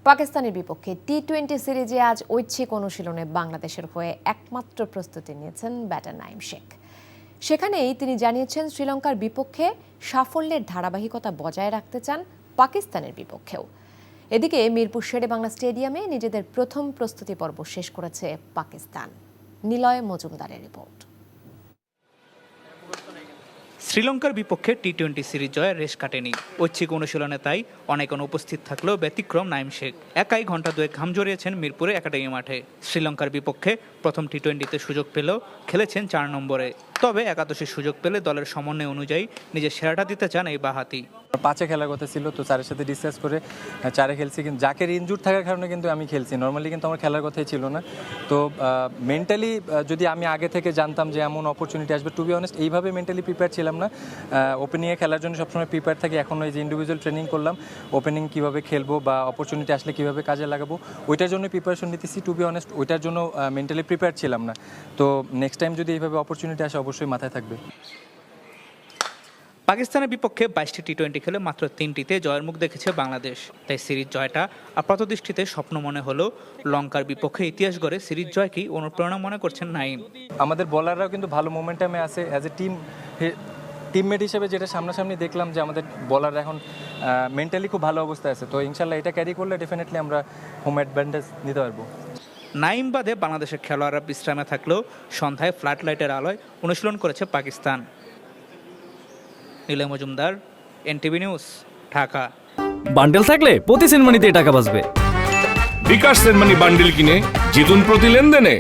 পাকিস্তানের বিপক্ষে টি-20 সিরিজে আজ ঐচ্ছিক অনুশীলনে বাংলাদেশের হয়ে একমাত্র প্রস্তুতি নিয়েছেন ব্যাটার নাঈম শেখ। সেখানেই তিনি জানিয়েছেন শ্রীলঙ্কার বিপক্ষে সাফল্যের ধারাবাহিকতা বজায় রাখতে চান পাকিস্তানের বিপক্ষেও। এদিকে মিরপুর শেরেবাংলা স্টেডিয়ামে নিজেদের প্রথম প্রস্তুতি পর্ব শেষ করেছে পাকিস্তান। নিলয় মজুমদারের রিপোর্ট। শ্রীলঙ্কার বিপক্ষে টি-20 সিরিজ জয়ের রেশ কাটেনি। ঐচ্ছিক অনুশীলনে তাই অনেকজন উপস্থিত থাকলেও ব্যতিক্রম নাঈম শেখ। একাই ঘণ্টা দুয়েক ঘাম জড়িয়েছেন মিরপুরে একাডেমি মাঠে। শ্রীলঙ্কার বিপক্ষে প্রথম টি-20তে সুযোগ পেলেও খেলেছেন 4 নম্বরে। তবে একাদশের সুযোগ পেলে দলের সমন্বয় অনুযায়ী নিজের সেরাটা দিতে চান এই বাঁহাতি। 5-এ খেলার কথা ছিল, তো 4-এর সাথে ডিসকাস করে 4-এ খেলছি। কিন্তু জাকের ইনজুর থাকার কারণে কিন্তু আমি খেলছি, নর্মালি কিন্তু আমার খেলার কথাই ছিল না। তো মেন্টালি যদি আমি আগে থেকে জানতাম যে এমন অপরচুনিটি আসবে, টু বি অনেস্ট এইভাবে মেন্টালি প্রিপেয়ার ছিলাম না। ওপেনিংয়ে খেলার জন্য সবসময় প্রিপেয়ার থাকি। এখন ওই যে ইন্ডিভিজুয়াল ট্রেনিং করলাম, ওপেনিং কীভাবে খেলবো বা অপরচুনিটি আসলে কীভাবে কাজে লাগাবো, ওইটার জন্য প্রিপারেশন নিতেছি। টু বি অনেস্ট ওইটার জন্য মেন্টালি প্রিপেয়ার ছিলাম না। তো নেক্সট টাইম যদি এইভাবে অপরচুনিটি আসে অবশ্যই মাথায় থাকবে। পাকিস্তানের বিপক্ষে 22টি টি-20 খেলে মাত্র 3টিতে জয়ের মুখ দেখেছে বাংলাদেশ। তাই সিরিজ জয়টা আপাতদৃষ্টিতে স্বপ্ন মনে হলেও লঙ্কার বিপক্ষে ইতিহাস গড়ে সিরিজ জয়কেই অনুপ্রেরণা মনে করছেন নাঈম। আমাদের বলাররাও কিন্তু ভালো মোমেন্টামে আছে। অ্যাজ এ টিমমেট হিসেবে যেটা সামনাসামনি দেখলাম যে আমাদের বলাররা এখন মেন্টালি খুব ভালো অবস্থায় আছে। তো ইনশাল্লাহ এটা ক্যারি করলে ডেফিনেটলি আমরা হোম অ্যাডভান্টেজ নিতে পারবো। নাঈম বাদে বাংলাদেশের খেলোয়াড়রা বিশ্রামে থাকলেও সন্ধ্যায় ফ্ল্যাট লাইটের আলোয় অনুশীলন করেছে Pakistan. Niloy Majumdar, NTV news, Dhaka. Bundle থাকলে প্রতি সেনমানিতে টাকা বাঁচবে। বিকাশ সেনমানি বান্ডেল কিনে জিতুন প্রতি লেনদেনে।